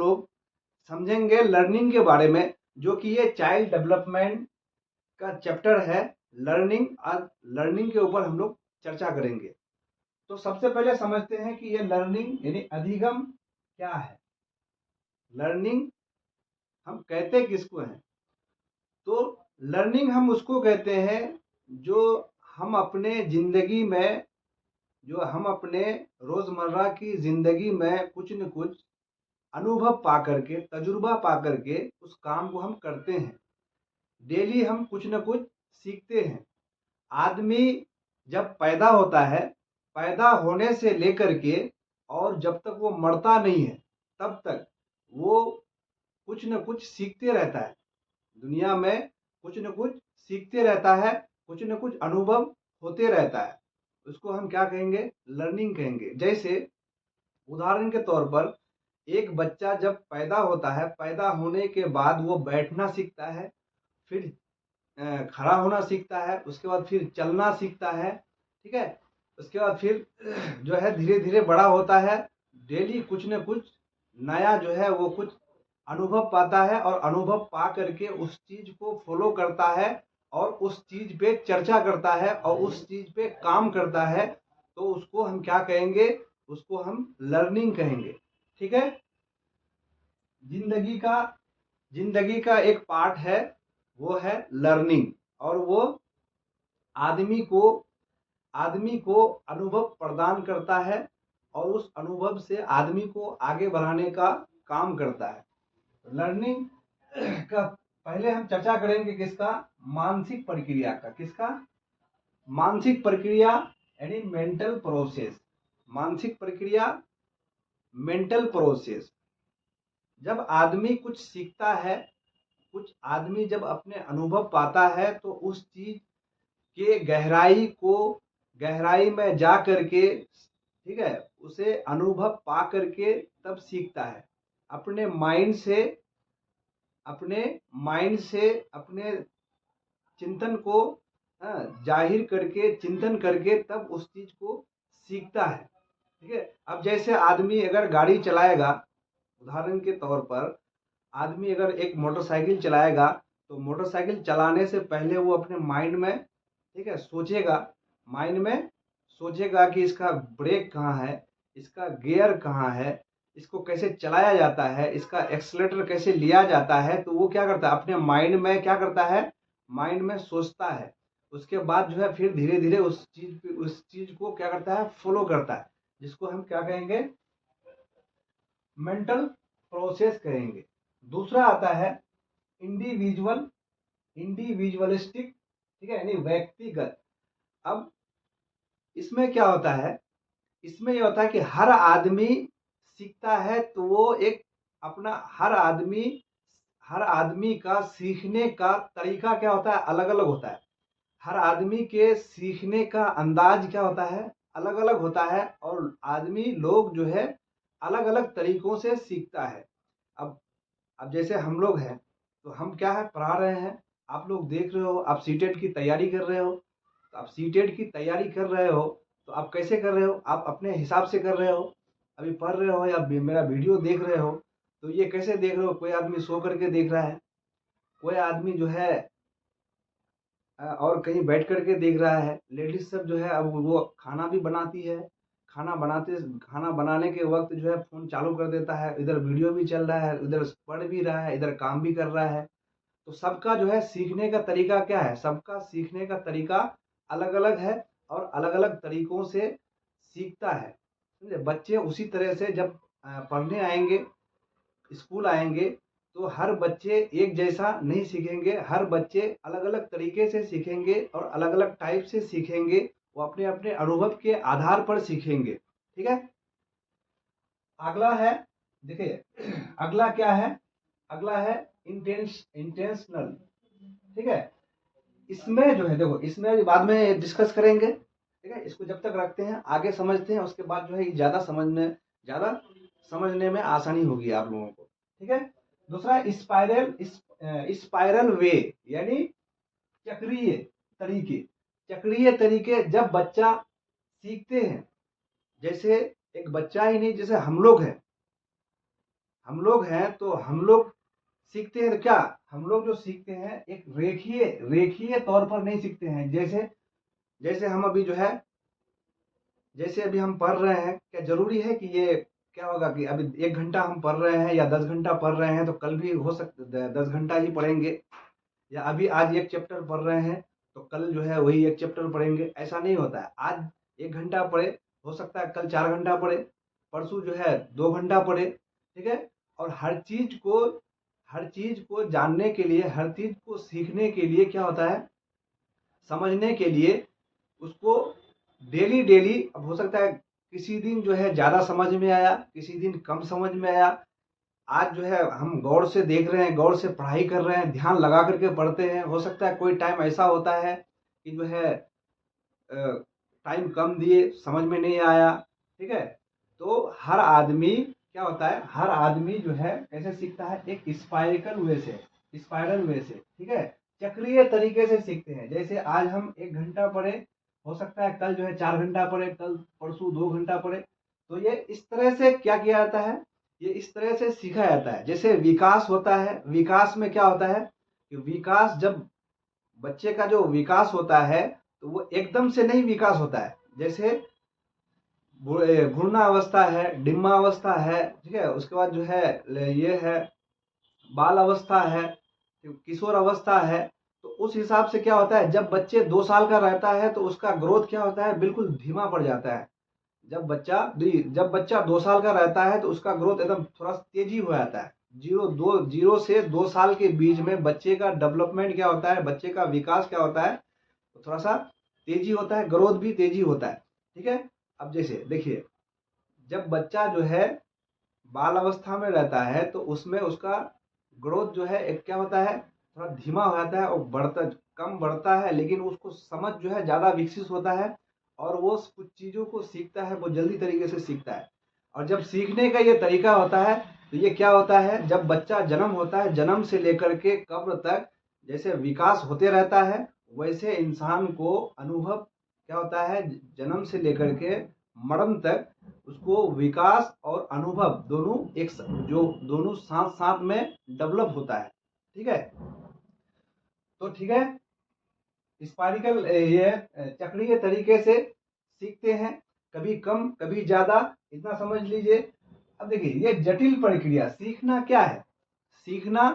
लोग समझेंगे लर्निंग के बारे में, जो कि ये चाइल्ड डेवलपमेंट का चैप्टर है। लर्निंग और लर्निंग के ऊपर हम लोग चर्चा करेंगे। तो सबसे पहले समझते हैं कि ये लर्निंग यानी अधिगम क्या है। लर्निंग हम कहते किसको हैं? तो लर्निंग हम उसको कहते हैं जो हम अपने जिंदगी में, जो हम अपने रोजमर्रा की जिंदगी में कुछ न कुछ अनुभव पा करके, तजुर्बा पा करके उस काम को हम करते हैं। डेली हम कुछ न कुछ सीखते हैं। आदमी जब पैदा होता है, पैदा होने से लेकर के और जब तक वो मरता नहीं है तब तक वो कुछ न कुछ सीखते रहता है। दुनिया में कुछ न कुछ सीखते रहता है, कुछ न कुछ अनुभव होते रहता है। उसको हम क्या कहेंगे? लर्निंग कहेंगे। जैसे उदाहरण के तौर पर एक बच्चा जब पैदा होता है, पैदा होने के बाद वो बैठना सीखता है, फिर खड़ा होना सीखता है, उसके बाद फिर चलना सीखता है, ठीक है। उसके बाद फिर जो है धीरे धीरे बड़ा होता है। डेली कुछ न कुछ नया जो है वो कुछ अनुभव पाता है और अनुभव पा करके उस चीज को फॉलो करता है और उस चीज पे चर्चा करता है और उस चीज पे काम करता है। तो उसको हम क्या कहेंगे? उसको हम लर्निंग कहेंगे, ठीक है। जिंदगी का जिंदगी का एक पार्ट है, वो है लर्निंग। और वो आदमी को आदमी को अनुभव प्रदान करता है और उस अनुभव से आदमी को आगे बढ़ाने का काम करता है। लर्निंग का पहले हम चर्चा करेंगे किसका? मानसिक प्रक्रिया का। किसका? मानसिक प्रक्रिया यानी मेंटल प्रोसेस। मानसिक प्रक्रिया, मेंटल प्रोसेस। जब आदमी कुछ सीखता है, कुछ आदमी जब अपने अनुभव पाता है तो उस चीज के गहराई में जा करके, ठीक है, उसे अनुभव पा करके तब सीखता है। अपने माइंड से अपने माइंड से अपने चिंतन को जाहिर करके, चिंतन करके तब उस चीज को सीखता है, ठीक है। अब जैसे आदमी अगर गाड़ी चलाएगा, उदाहरण के तौर पर आदमी अगर एक मोटरसाइकिल चलाएगा तो मोटरसाइकिल चलाने से पहले वो अपने माइंड में, ठीक है, सोचेगा। माइंड में सोचेगा कि इसका ब्रेक कहाँ है, इसका गियर कहाँ है, इसको कैसे चलाया जाता है, इसका एक्सीलरेटर कैसे लिया जाता है। तो वो क्या करता है? अपने माइंड में क्या करता है? माइंड में सोचता है। उसके बाद जो है फिर धीरे धीरे उस चीज को क्या करता है? फॉलो करता है, जिसको हम क्या कहेंगे? मेंटल प्रोसेस कहेंगे। दूसरा आता है इंडिविजुअल इंडिविजुअलिस्टिक, ठीक है, यानी व्यक्तिगत। अब इसमें क्या होता है? इसमें ये होता है कि हर आदमी सीखता है तो वो एक अपना हर आदमी का सीखने का तरीका क्या होता है? अलग अलग होता है। हर आदमी के सीखने का अंदाज क्या होता है? अलग अलग होता है। और आदमी लोग जो है अलग अलग तरीकों से सीखता है। अब अब जैसे हम लोग हैं तो हम क्या है? पढ़ा रहे हैं। आप लोग देख रहे हो, आप सीटेट की तैयारी कर रहे हो। तो आप सीटेट की तैयारी कर रहे हो तो आप कैसे कर रहे हो? आप अपने हिसाब से कर रहे हो। अभी पढ़ रहे हो या मेरा वीडियो देख रहे हो तो ये कैसे देख रहे हो? कोई आदमी सो करके देख रहा है, कोई आदमी जो है और कहीं बैठ करके देख रहा है। लेडीज सब जो है अब वो खाना भी बनाती है। खाना बनाने के वक्त जो है फोन चालू कर देता है, इधर वीडियो भी चल रहा है, इधर पढ़ भी रहा है, इधर काम भी कर रहा है। तो सबका जो है सीखने का तरीका क्या है? सबका सीखने का तरीका अलग अलग है और अलग अलग तरीकों से सीखता है, समझे। बच्चे उसी तरह से जब पढ़ने आएंगे, स्कूल आएंगे, तो हर बच्चे एक जैसा नहीं सीखेंगे। हर बच्चे अलग अलग तरीके से सीखेंगे और अलग अलग टाइप से सीखेंगे। वो अपने अपने अनुभव के आधार पर सीखेंगे, ठीक है। अगला है, देखिए अगला क्या है? अगला है इंटेंशनल, ठीक है। इसमें जो है देखो, इसमें बाद में डिस्कस करेंगे, ठीक है। इसको जब तक रखते हैं, आगे समझते हैं, उसके बाद जो है ज्यादा समझने में आसानी होगी आप लोगों को, ठीक है। दूसरा स्पाइरल वे, यानी चक्रीय तरीके। चक्रीय तरीके जब बच्चा सीखते हैं, जैसे एक बच्चा ही नहीं, जैसे हम लोग हैं, हम लोग हैं तो हम लोग सीखते हैं तो क्या, हम लोग जो सीखते हैं एक रेखीय रेखीय तौर पर नहीं सीखते हैं। जैसे जैसे हम अभी जो है, जैसे अभी हम पढ़ रहे हैं, क्या जरूरी है कि ये क्या होगा कि अभी 1 घंटा हम पढ़ रहे हैं या 10 घंटा पढ़ रहे हैं तो कल भी हो सकता 10 घंटा ही पढ़ेंगे, या अभी आज एक चैप्टर पढ़ रहे हैं तो कल जो है वही एक चैप्टर पढ़ेंगे, ऐसा नहीं होता है। आज 1 घंटा पढ़े, हो सकता है कल 4 घंटा पढ़े, परसों जो है 2 घंटा पढ़े, ठीक है। और हर चीज को जानने के लिए, हर चीज को सीखने के लिए क्या होता है, समझने के लिए उसको डेली डेली, अब हो सकता है किसी दिन जो है ज़्यादा समझ में आया, किसी दिन कम समझ में आया। आज जो है हम गौर से देख रहे हैं, गौर से पढ़ाई कर रहे हैं, ध्यान लगा करके पढ़ते हैं। हो सकता है कोई टाइम ऐसा होता है कि जो है टाइम कम दिए, समझ में नहीं आया, ठीक है। तो हर आदमी क्या होता है, हर आदमी जो है कैसे सीखता है, एक स्पाइरल वे से, स्पाइरल वे से, ठीक है, चक्रीय तरीके से सीखते हैं। जैसे आज हम 1 घंटा पढ़े, हो सकता है कल जो है 4 घंटा पढ़े, कल परसों 2 घंटा पढ़े। तो ये इस तरह से क्या किया जाता है, ये इस तरह से सीखा जाता है। जैसे विकास होता है, विकास में क्या होता है कि विकास, जब बच्चे का जो विकास होता है तो वो एकदम से नहीं विकास होता है। जैसे घूर्णा अवस्था है, डिम्बा अवस्था है, ठीक है, उसके बाद जो है ये है बाल अवस्था है, किशोर अवस्था है। तो उस हिसाब से क्या होता है, जब बच्चे 2 साल का रहता है तो उसका ग्रोथ क्या होता है, बिल्कुल धीमा पड़ जाता है। जब बच्चा 2 साल का रहता है तो उसका ग्रोथ एकदम थोड़ा तेजी हो जाता है। 0 से 2 साल के बीच में बच्चे का डेवलपमेंट क्या होता है, बच्चे का विकास क्या होता है, तो थोड़ा सा तेजी होता है, ग्रोथ भी तेजी होता है, ठीक है। अब जैसे देखिए, जब बच्चा जो है बाल अवस्था में रहता है तो उसमें उसका ग्रोथ जो है एक क्या होता है, थोड़ा धीमा हो जाता है और कम बढ़ता है, लेकिन उसको समझ जो है ज़्यादा विकसित होता है और वो कुछ चीज़ों को सीखता है, वो जल्दी तरीके से सीखता है। और जब सीखने का ये तरीका होता है तो ये क्या होता है, जब बच्चा जन्म होता है, जन्म से लेकर के कब्र तक जैसे विकास होते रहता है, वैसे इंसान को अनुभव क्या होता है, जन्म से लेकर के मरण तक उसको विकास और अनुभव दोनों जो दोनों साथ साथ में डेवलप होता है, ठीक है। तो ठीक है, स्पाइरिकल ये चक्रीय तरीके से सीखते हैं, कभी कम कभी ज्यादा, इतना समझ लीजिए। अब देखिए, ये जटिल प्रक्रिया, सीखना क्या है, सीखना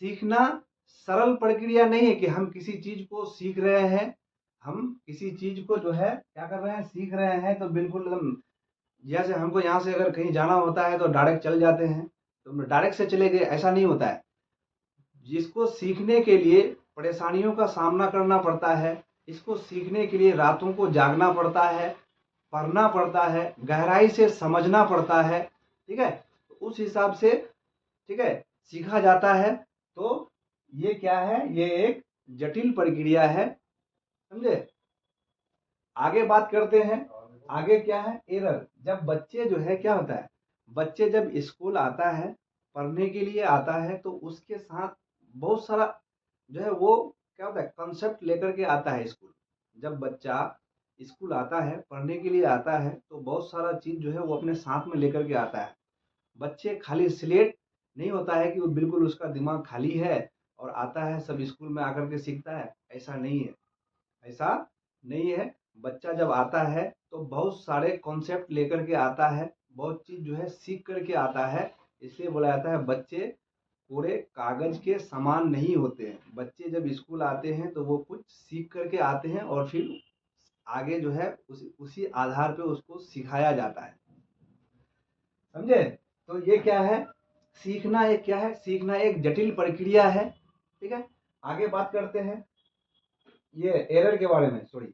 सीखना सरल प्रक्रिया नहीं है कि हम किसी चीज को सीख रहे हैं, हम किसी चीज को जो है क्या कर रहे हैं, सीख रहे हैं तो बिल्कुल एकदम, जैसे हमको यहाँ से अगर कहीं जाना होता है तो डायरेक्ट चल जाते हैं, तो डायरेक्ट से चले गए, ऐसा नहीं होता है। जिसको सीखने के लिए परेशानियों का सामना करना पड़ता है, इसको सीखने के लिए रातों को जागना पड़ता है, पढ़ना पड़ता है, गहराई से समझना पड़ता है, ठीक है। तो उस हिसाब से, ठीक है, सीखा जाता है। तो ये क्या है, ये एक जटिल प्रक्रिया है, समझे। आगे बात करते हैं, आगे क्या है, एरर। जब बच्चे जो है क्या होता है, बच्चे जब स्कूल आता है, पढ़ने के लिए आता है तो उसके साथ बहुत सारा जो है वो क्या होता है, कंसेप्ट लेकर के आता है स्कूल। जब बच्चा स्कूल आता है, पढ़ने के लिए आता है तो बहुत सारा चीज जो है वो अपने साथ में लेकर के आता है। बच्चे खाली स्लेट नहीं होता है कि वो बिल्कुल उसका दिमाग खाली है और आता है सब स्कूल में आकर के सीखता है, ऐसा नहीं है, ऐसा नहीं है। बच्चा जब आता है तो बहुत सारे कॉन्सेप्ट लेकर के आता है, बहुत चीज जो है सीख करके आता है। इसलिए बोला जाता है बच्चे पूरे कागज के समान नहीं होते हैं। बच्चे जब स्कूल आते हैं तो वो कुछ सीख करके आते हैं और फिर आगे जो है उसी आधार पे उसको सिखाया जाता है, समझे। तो ये क्या है, सीखना एक क्या है, सीखना एक जटिल प्रक्रिया है, ठीक है। आगे बात करते हैं ये एरर के बारे में, सॉरी,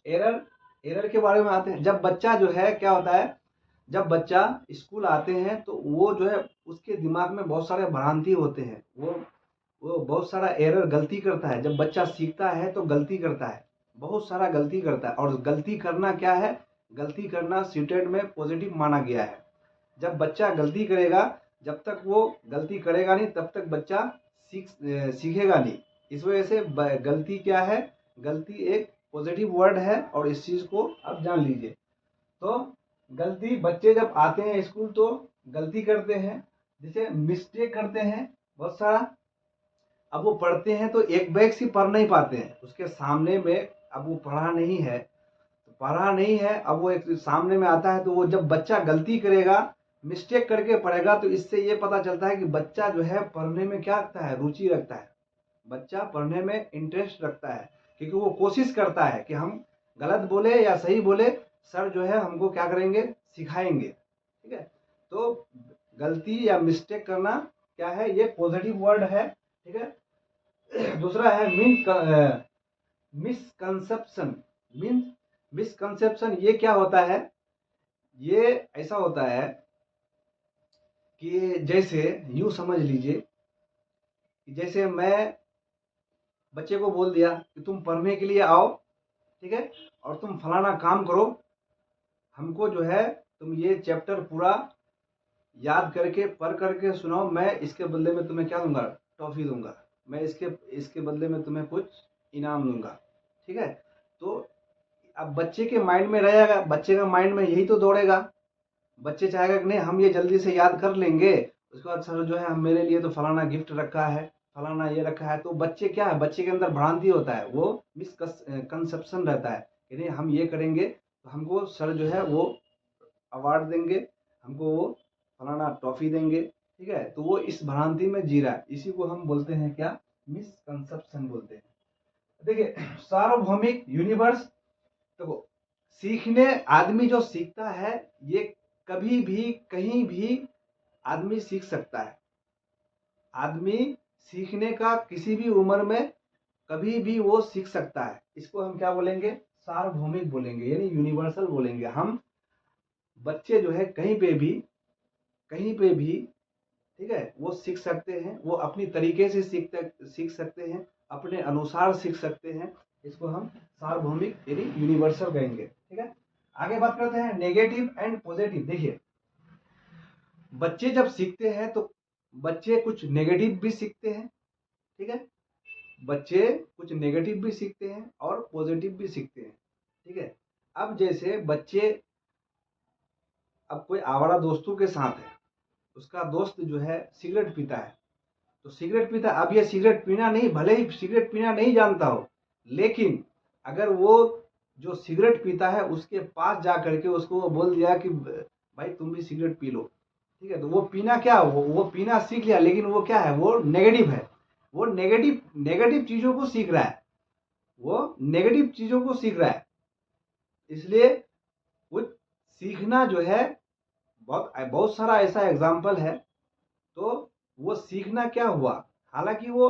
एरर एरर के बारे में आते हैं। जब बच्चा जो है क्या होता है, जब बच्चा स्कूल आते हैं तो वो जो है उसके दिमाग में बहुत सारे भ्रांति होते हैं, वो बहुत सारा एरर गलती करता है। जब बच्चा सीखता है तो गलती करता है, बहुत सारा गलती करता है। और गलती करना क्या है, गलती करना सीटेड में पॉजिटिव माना गया है। जब बच्चा गलती करेगा, जब तक वो गलती करेगा नहीं तब तक बच्चा सीखेगा नहीं। इस वजह से गलती क्या है, गलती एक पॉजिटिव वर्ड है और इस चीज को आप जान लीजिए। तो गलती, बच्चे जब आते हैं स्कूल तो गलती करते हैं, जैसे मिस्टेक करते हैं बहुत सारा। अब वो पढ़ते हैं तो एक बैग से पढ़ नहीं पाते हैं, उसके सामने में अब वो पढ़ा नहीं है, तो पढ़ा नहीं है, अब वो एक सामने में आता है, तो वो जब बच्चा गलती करेगा, मिस्टेक करके पढ़ेगा, तो इससे ये पता चलता है कि बच्चा जो है पढ़ने में क्या रखता है, रुचि रखता है, बच्चा पढ़ने में इंटरेस्ट रखता है, क्योंकि वो कोशिश करता है कि हम गलत बोले या सही बोले, सर जो है हमको क्या करेंगे, सिखाएंगे। ठीक है, तो गलती या मिस्टेक करना क्या है, ये पॉजिटिव वर्ड है। ठीक है, दूसरा है मिसकंसेप्शन। मीन मिसकंसेप्शन ये क्या होता है, ये ऐसा होता है कि जैसे यूं समझ लीजिए कि जैसे मैं बच्चे को बोल दिया कि तुम पढ़ने के लिए आओ, ठीक है, और तुम फलाना काम करो, हमको जो है तुम ये चैप्टर पूरा याद करके पढ़ करके सुनाओ, मैं इसके बदले में तुम्हें क्या दूंगा, टॉफी दूंगा, मैं इसके इसके बदले में तुम्हें कुछ इनाम दूंगा। ठीक है, तो अब बच्चे के माइंड में रहेगा, बच्चे का माइंड में यही तो दौड़ेगा, बच्चे चाहेगा कि नहीं हम ये जल्दी से याद कर लेंगे, उसके बाद सर जो है हम मेरे लिए तो फलाना गिफ्ट रखा है, फलाना ये रखा है, तो बच्चे क्या है, बच्चे के अंदर भ्रांति होता है, वो मिसकंसेप्शन रहता है कि नहीं हम ये करेंगे तो हमको सर जो है वो अवार्ड देंगे, हमको वो फलाना ट्रॉफी देंगे। ठीक है, तो वो इस भ्रांति में जी रहा है, इसी को हम बोलते हैं क्या, मिसकंसेप्शन बोलते हैं। देखिए सार्वभौमिक यूनिवर्स, देखो सीखने, आदमी जो सीखता है ये कभी भी कहीं भी आदमी सीख सकता है। आदमी सीखने का किसी भी उम्र में कभी भी वो सीख सकता है, इसको हम क्या बोलेंगे, सार्वभौमिक बोलेंगे, यानी यूनिवर्सल बोलेंगे हम। बच्चे जो है कहीं पे भी ठीक है वो सीख सकते हैं, वो अपनी तरीके से सीख सकते हैं, अपने अनुसार सीख सकते हैं, इसको हम सार्वभौमिक यानी यूनिवर्सल कहेंगे। ठीक है, आगे बात करते हैं नेगेटिव एंड पॉजिटिव। देखिए बच्चे जब सीखते हैं तो बच्चे कुछ नेगेटिव भी सीखते हैं। ठीक है, बच्चे कुछ नेगेटिव भी सीखते हैं और पॉजिटिव भी सीखते हैं। ठीक है, अब जैसे बच्चे, अब कोई आवारा दोस्तों के साथ है, उसका दोस्त जो है सिगरेट पीता है, तो सिगरेट पीता, अब ये सिगरेट पीना नहीं, भले ही सिगरेट पीना नहीं जानता हो, लेकिन अगर वो जो सिगरेट पीता है उसके पास जा करके उसको वो बोल दिया कि भाई तुम भी सिगरेट पी लो, ठीक है, तो वो पीना क्या, वो पीना सीख लिया, लेकिन वो क्या है, वो नेगेटिव है, वो नेगेटिव नेगेटिव चीजों को सीख रहा है, वो नेगेटिव चीजों को सीख रहा है। इसलिए वो सीखना जो है, बहुत बहुत सारा ऐसा एग्जाम्पल है, तो वो सीखना क्या हुआ, हालांकि वो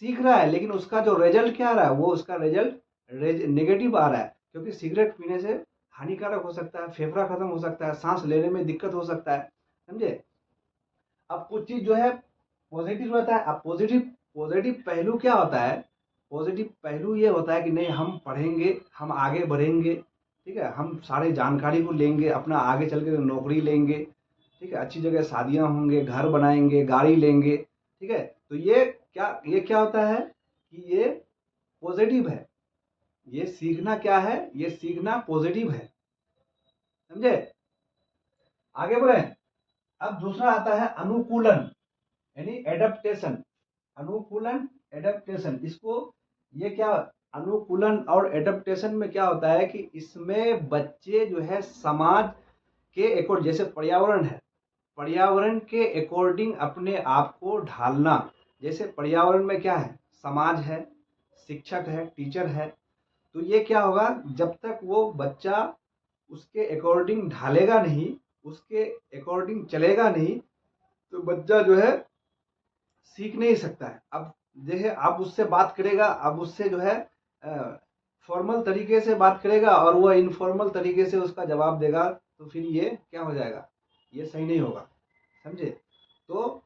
सीख रहा है लेकिन उसका जो रिजल्ट क्या आ रहा है, वो उसका रिजल्ट नेगेटिव आ रहा है, क्योंकि सिगरेट पीने से हानिकारक हो सकता है, फेफड़ा खत्म हो सकता है, सांस लेने में दिक्कत हो सकता है, समझे। अब कुछ चीज जो है पॉजिटिव रहता है। अब पॉजिटिव पॉजिटिव पहलू क्या होता है, पॉजिटिव पहलू ये होता है कि नहीं हम पढ़ेंगे, हम आगे बढ़ेंगे, ठीक है, हम सारे जानकारी को लेंगे, अपना आगे चल के नौकरी लेंगे, ठीक है, अच्छी जगह शादियां होंगे, घर बनाएंगे, गाड़ी लेंगे। ठीक है, तो ये क्या होता है कि ये पॉजिटिव है, ये सीखना क्या है, ये सीखना पॉजिटिव है, समझे। आगे बढ़े, अब दूसरा आता है अनुकूलन यानी एडेप्टेशन। अनुकूलन एडेप्टेशन, इसको ये क्या, अनुकूलन और एडेप्टेशन में क्या होता है कि इसमें बच्चे जो है समाज के अकॉर्डिंग, जैसे पर्यावरण है, पर्यावरण के अकॉर्डिंग अपने आप को ढालना। जैसे पर्यावरण में क्या है, समाज है, शिक्षक है, टीचर है, तो ये क्या होगा, जब तक वो बच्चा उसके अकॉर्डिंग ढालेगा नहीं, उसके अकॉर्डिंग चलेगा नहीं, तो बच्चा जो है सीख नहीं सकता है। अब देखिए आप उससे बात करेगा, अब उससे जो है फॉर्मल तरीके से बात करेगा और वह इनफॉर्मल तरीके से उसका जवाब देगा, तो फिर ये क्या हो जाएगा, ये सही नहीं होगा, समझे। तो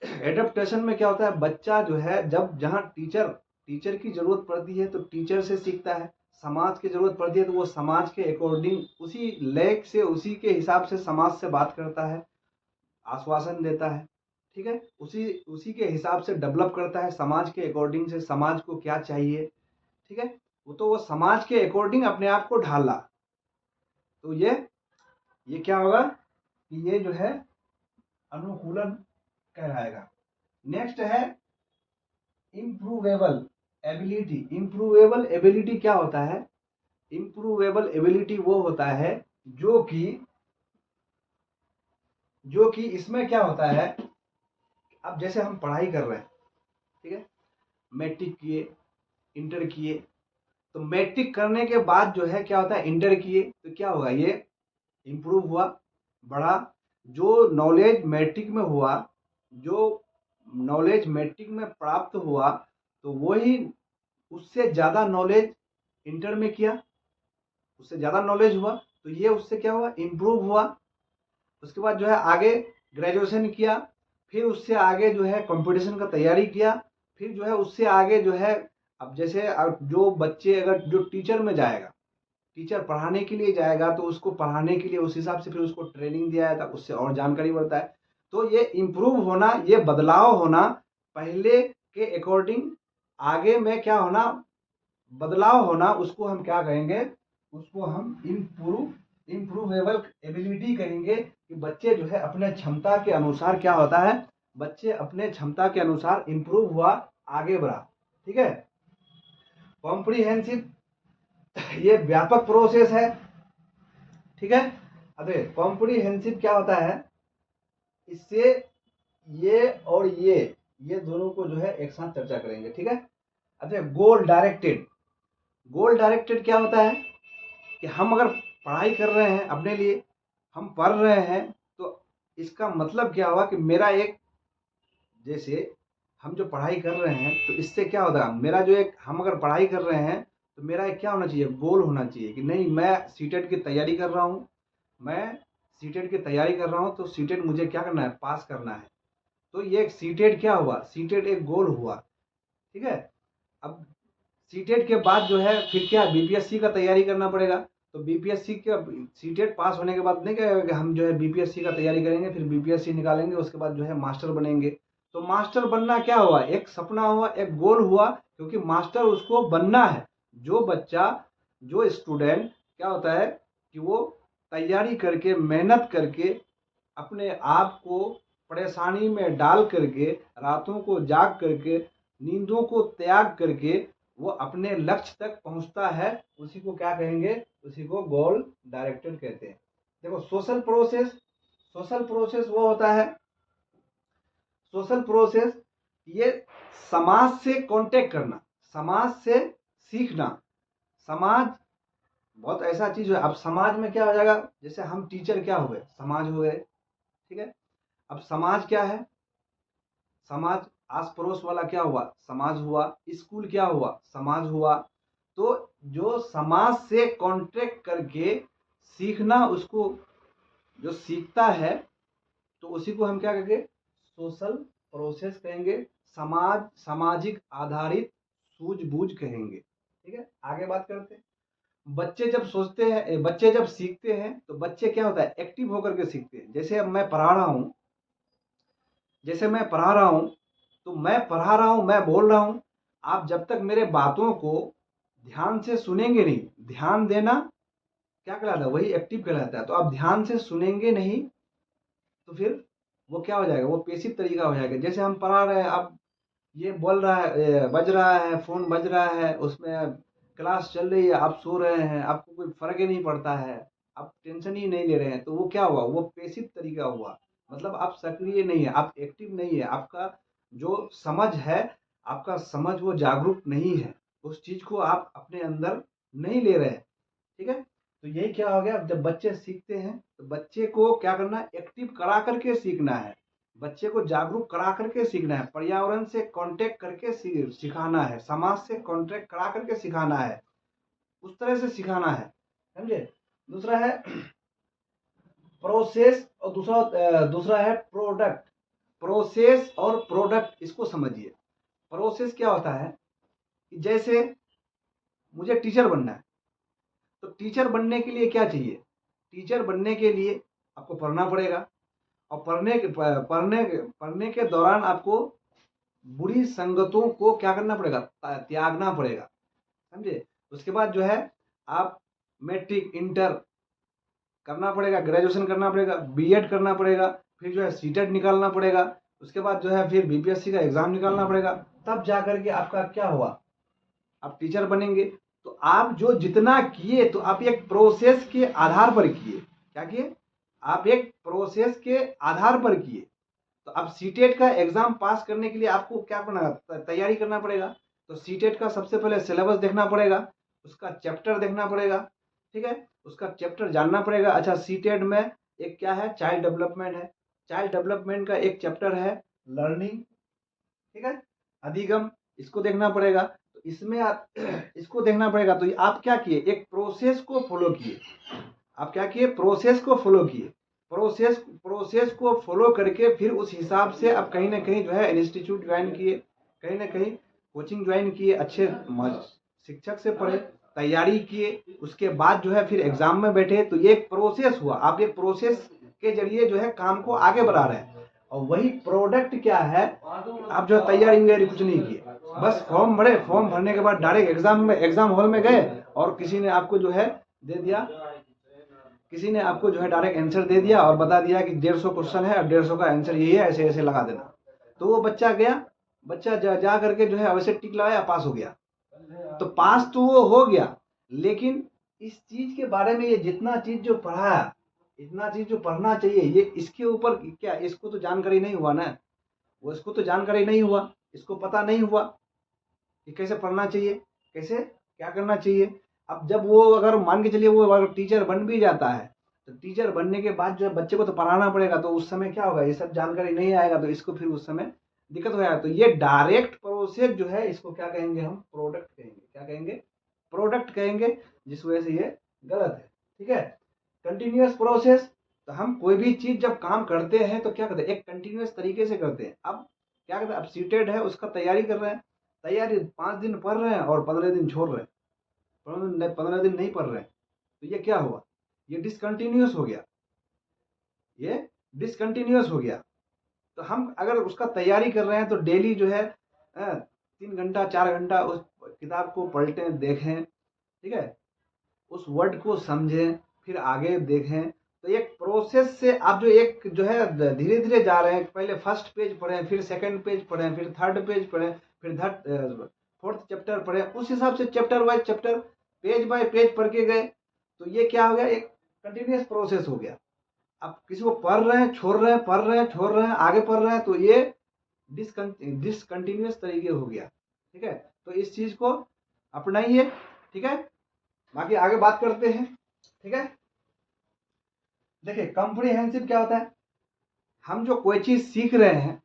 एडेप्टेशन में क्या होता है, बच्चा जो है जब जहाँ टीचर की जरूरत पड़ती है तो टीचर से सीखता है, समाज की जरूरत पड़ती है तो वो समाज के अकॉर्डिंग उसी लैक से, उसी के हिसाब से समाज से बात करता है, आश्वासन देता है, ठीक है, उसी उसी के हिसाब से डेवलप करता है, समाज के अकॉर्डिंग से, समाज को क्या चाहिए, ठीक है, वो समाज के अकॉर्डिंग अपने आप को ढाला। तो ये क्या होगा कि ये जो है अनुकूलन कहलाएगा। नेक्स्ट है इम्प्रूवेबल एबिलिटी। इम्प्रूवेबल एबिलिटी क्या होता है? इम्प्रूवेबल एबिलिटी वो होता है जो कि इसमें क्या होता है, अब जैसे हम पढ़ाई कर रहे हैं, ठीक है, मैट्रिक किए, इंटर किए, तो मैट्रिक करने के बाद जो है क्या होता है, इंटर किए तो क्या होगा, ये इम्प्रूव हुआ, बढ़ा। जो नॉलेज मैट्रिक में हुआ, जो नॉलेज मैट्रिक में प्राप्त हुआ, तो वही उससे ज़्यादा नॉलेज इंटर में किया, उससे ज़्यादा नॉलेज हुआ, तो ये उससे क्या हुआ, इम्प्रूव हुआ। उसके बाद जो है आगे ग्रेजुएशन किया, फिर उससे आगे जो है कंपटीशन का तैयारी किया, फिर जो है उससे आगे जो है, अब जैसे जो बच्चे अगर जो टीचर में जाएगा, टीचर पढ़ाने के लिए जाएगा, तो उसको पढ़ाने के लिए उस हिसाब से फिर उसको ट्रेनिंग दिया जाता है, उससे और जानकारी बढ़ता है। तो ये इम्प्रूव होना, ये बदलाव होना, पहले के अकॉर्डिंग आगे में क्या होना, बदलाव होना, उसको हम क्या कहेंगे, उसको हम इम्प्रूवेबल एबिलिटी कहेंगे। कि बच्चे जो है अपने क्षमता के अनुसार क्या होता है, बच्चे अपने क्षमता के अनुसार इम्प्रूव हुआ, आगे बढ़ा। ठीक है। कॉम्प्रिहेंसिव, ये व्यापक प्रोसेस है। ठीक है। अबे कॉम्प्रिहेंसिव क्या होता है, इससे ये और ये दोनों को जो है एक साथ चर्चा करेंगे। ठीक है। अच्छा, गोल डायरेक्टेड। गोल डायरेक्टेड क्या होता है कि हम अगर पढ़ाई कर रहे हैं अपने लिए, हम पढ़ रहे हैं, तो इसका मतलब क्या हुआ कि मेरा एक, जैसे हम जो पढ़ाई कर रहे हैं, तो इससे क्या होता है, मेरा जो एक, हम अगर पढ़ाई कर रहे हैं तो मेरा एक क्या होना चाहिए, गोल होना चाहिए कि नहीं, मैं सीटेट की तैयारी कर रहा हूँ, मैं सीटेट की तैयारी कर रहा हूँ, तो सीटेट मुझे क्या करना है, पास करना है। तो ये एक सीटेट क्या हुआ, सीटेट एक गोल हुआ। ठीक है। अब सीटेट के बाद जो है फिर क्या, बीपीएससी का तैयारी करना पड़ेगा। तो बीपीएससी का सीटेट पास होने के बाद नहीं क्या, कि हम जो है बीपीएससी का तैयारी करेंगे, फिर बीपीएससी निकालेंगे, उसके बाद जो है मास्टर बनेंगे। तो मास्टर बनना क्या हुआ, एक सपना हुआ, एक गोल हुआ, क्योंकि मास्टर उसको बनना है। जो बच्चा, जो स्टूडेंट क्या होता है कि वो तैयारी करके, मेहनत करके, अपने आप को परेशानी में डाल करके, रातों को जाग करके, नींदों को त्याग करके वो अपने लक्ष्य तक पहुंचता है, उसी को क्या कहेंगे, उसी को गोल डायरेक्टेड कहते हैं। देखो सोशल प्रोसेस, सोशल प्रोसेस वो होता है, सोशल प्रोसेस ये समाज से कांटेक्ट करना, समाज से सीखना। समाज बहुत ऐसा चीज है, अब समाज में क्या हो जाएगा, जैसे हम टीचर क्या हुए, समाज हुए। ठीक है। अब समाज क्या है, समाज आस पड़ोस वाला क्या हुआ, समाज हुआ। स्कूल क्या हुआ, समाज हुआ। तो जो समाज से कांटेक्ट करके सीखना, उसको जो सीखता है, तो उसी को हम क्या कहेंगे, सोशल प्रोसेस कहेंगे, समाज, सामाजिक आधारित सूझबूझ कहेंगे। ठीक है। आगे बात करते हैं। बच्चे जब सोचते हैं, बच्चे जब सीखते हैं, तो बच्चे क्या होता है, एक्टिव होकर के सीखते हैं। जैसे अब मैं पढ़ा रहा हूँ, जैसे मैं पढ़ा रहा हूँ, तो मैं पढ़ा रहा हूँ, मैं बोल रहा हूँ, आप जब तक मेरे बातों को ध्यान से सुनेंगे नहीं, ध्यान देना क्या कहलाता है, वही एक्टिव कहलाता है। तो आप ध्यान से सुनेंगे नहीं, तो फिर वो क्या हो जाएगा, वो पैसिव तरीका हो जाएगा। जैसे हम पढ़ा रहे हैं, अब ये बोल रहा है, बज रहा है, फोन बज रहा है, उसमें क्लास चल रही है, आप सो रहे हैं, आपको कोई फर्क ही नहीं पड़ता है, आप टेंशन ही नहीं ले रहे हैं, तो वो क्या हुआ, वो पैसिव तरीका हुआ। मतलब आप सक्रिय नहीं है, आप एक्टिव नहीं है, आपका जो समझ है, आपका समझ वो जागरूक नहीं है, उस चीज को आप अपने अंदर नहीं ले रहे हैं। ठीक है। तो यही क्या हो गया, जब बच्चे सीखते हैं, तो बच्चे को क्या करना है, एक्टिव करा करके सीखना है, बच्चे को जागरूक करा करके सीखना है, पर्यावरण से कांटेक्ट करके सिखाना है, समाज से कांटेक्ट करा करके सिखाना है, उस तरह से सिखाना है। समझे। दूसरा है प्रोसेस, और दूसरा है प्रोडक्ट। प्रोसेस और प्रोडक्ट, इसको समझिए। प्रोसेस क्या होता है कि जैसे मुझे टीचर बनना है, तो टीचर बनने के लिए क्या चाहिए, टीचर बनने के लिए आपको पढ़ना पड़ेगा, और पढ़ने के दौरान आपको बुरी संगतों को क्या करना पड़ेगा, त्यागना पड़ेगा। समझे। उसके बाद जो है आप मैट्रिक, इंटर करना पड़ेगा, ग्रेजुएशन करना पड़ेगा, बीएड करना पड़ेगा, फिर जो है सीटेट निकालना पड़ेगा, उसके बाद जो है फिर बीपीएससी का एग्जाम निकालना पड़ेगा, तब जा करके आपका क्या हुआ, आप टीचर बनेंगे। तो आप जो जितना किए तो आप एक प्रोसेस के आधार पर किए, क्या किए, आप एक प्रोसेस के आधार पर किए। तो अब सीटेट का एग्जाम पास करने के लिए आपको क्या करना, तैयारी करना पड़ेगा। तो सीटेट का सबसे पहले सिलेबस देखना पड़ेगा, उसका चैप्टर देखना पड़ेगा, ठीक है, उसका चैप्टर जानना पड़ेगा। अच्छा, सीटेट में एक क्या है, चाइल्ड डेवलपमेंट है, चाइल्ड डेवलपमेंट का एक चैप्टर है लर्निंग, ठीक है, अधिगम, इसको देखना पड़ेगा। तो इसमें आप इसको देखना पड़ेगा। तो आप क्या किए, एक प्रोसेस को फॉलो किए, आप क्या किए, प्रोसेस को फॉलो किए, प्रोसेस को फॉलो करके फिर उस हिसाब से आप कहीं ना कहीं जो है इंस्टीट्यूट ज्वाइन किए, कहीं ना कहीं कोचिंग ज्वाइन किए, अच्छे शिक्षक से पढ़े, तैयारी किए, उसके बाद जो है फिर एग्जाम में बैठे। तो ये एक प्रोसेस हुआ, आप एक प्रोसेस के जरिए जो है काम को आगे बढ़ा रहे हैं। और वही प्रोडक्ट क्या है, आप जो तैयारी वैयारी कुछ नहीं किए, बस फॉर्म भरे, फॉर्म भरने के बाद डायरेक्ट एग्जाम हॉल में गए और किसी ने आपको जो है दे दिया, किसी ने आपको जो है डायरेक्ट आंसर दे दिया और बता दिया कि 150 क्वेश्चन है और 150 का आंसर यही है, ऐसे ऐसे लगा देना। तो वो बच्चा गया, बच्चा जा करके जो है वैसे टिक लगाया, पास हो गया। तो पास तो वो हो गया, लेकिन इस चीज के बारे में ये जितना चीज जो पढ़ा, इतना चीज जो पढ़ना चाहिए, ये इसके ऊपर क्या, इसको तो जानकारी नहीं हुआ ना, वो इसको तो जानकारी नहीं हुआ, इसको पता नहीं हुआ कि कैसे पढ़ना चाहिए, कैसे क्या करना चाहिए। अब जब वो अगर मान के चलिए वो अगर टीचर बन भी जाता है, तो टीचर बनने के बाद जो है बच्चे को तो पढ़ाना पड़ेगा, तो उस समय क्या होगा, ये सब जानकारी नहीं आएगा, तो इसको फिर उस समय दिक्कत हो जाएगा। तो ये डायरेक्ट प्रोसेस जो है, इसको क्या कहेंगे हम, प्रोडक्ट कहेंगे, क्या कहेंगे, प्रोडक्ट कहेंगे, जिस वजह से ये गलत है, ठीक है। कंटिन्यूअस प्रोसेस, तो हम कोई भी चीज जब काम करते हैं तो क्या करते हैं, एक कंटिन्यूअस तरीके से करते हैं। अब क्या करते हैं, अब सीटेड है उसका तैयारी कर रहे हैं, तैयारी 5 दिन पढ़ रहे हैं और 15 दिन छोड़ रहे हैं, 15 दिन नहीं पढ़ रहे हैं, तो ये क्या हुआ, ये डिसकंटिन्यूअस हो गया, ये डिसकंटिन्यूअस हो गया। तो हम अगर उसका तैयारी कर रहे हैं तो डेली जो है 3 घंटा 4 घंटा उस किताब को पलटें, देखें, ठीक है, उस वर्ड को समझें, फिर आगे देखें। तो एक प्रोसेस से आप जो एक जो है धीरे धीरे जा रहे हैं, पहले फर्स्ट पेज पढ़ें, फिर सेकंड पेज पढ़ें, फिर थर्ड पेज पढ़ें, फिर फोर्थ चैप्टर पढ़ें, उस हिसाब से chapter wise chapter, page bye page पढ़ के गए। तो ये क्या हो गया, एक कंटिन्यूस प्रोसेस हो गया। आप किसी को पढ़ रहे हैं, छोड़ रहे हैं, पढ़ रहे हैं, छोड़ रहे हैं, आगे पढ़ रहे हैं, तो ये डिसकंटिन्यूस तरीके हो गया, ठीक है। तो इस चीज को अपनाइए, ठीक है। बाकी आगे बात करते हैं, ठीक है। देखिए कॉम्प्रिहेंसिव क्या होता है, हम जो कोई चीज सीख रहे हैं,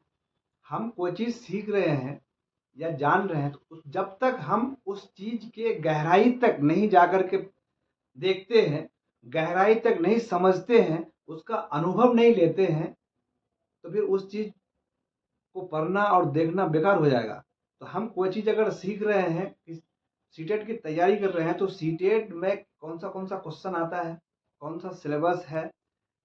हम कोई चीज सीख रहे हैं या जान रहे हैं, तो जब तक हम उस चीज के गहराई तक नहीं जाकर के देखते हैं, गहराई तक नहीं समझते हैं, उसका अनुभव नहीं लेते हैं, तो फिर उस चीज को पढ़ना और देखना बेकार हो जाएगा। तो हम कोई चीज अगर सीख रहे हैं, सीटेट की तैयारी कर रहे हैं, तो सीटेट में कौन सा क्वेश्चन आता है, कौन सा सिलेबस है,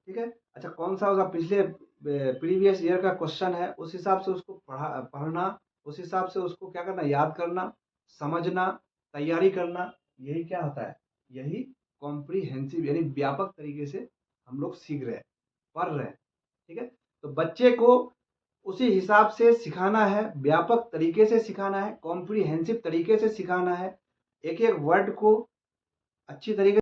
ठीक है, अच्छा कौन सा उसका पिछले प्रीवियस ईयर का क्वेश्चन है, उस हिसाब से उसको पढ़ना, उस हिसाब से उसको क्या करना, याद करना, समझना, तैयारी करना, यही क्या होता है, यही कॉम्प्रिहेंसिव यानी व्यापक तरीके से हम लोग सीख रहे हैं, पढ़ रहे हैं, ठीक है। तो बच्चे को उसी हिसाब से सिखाना है, व्यापक तरीके से सिखाना है, कॉम्प्रिहेंसिव तरीके से सिखाना है, एक एक वर्ड को अच्छी तरीके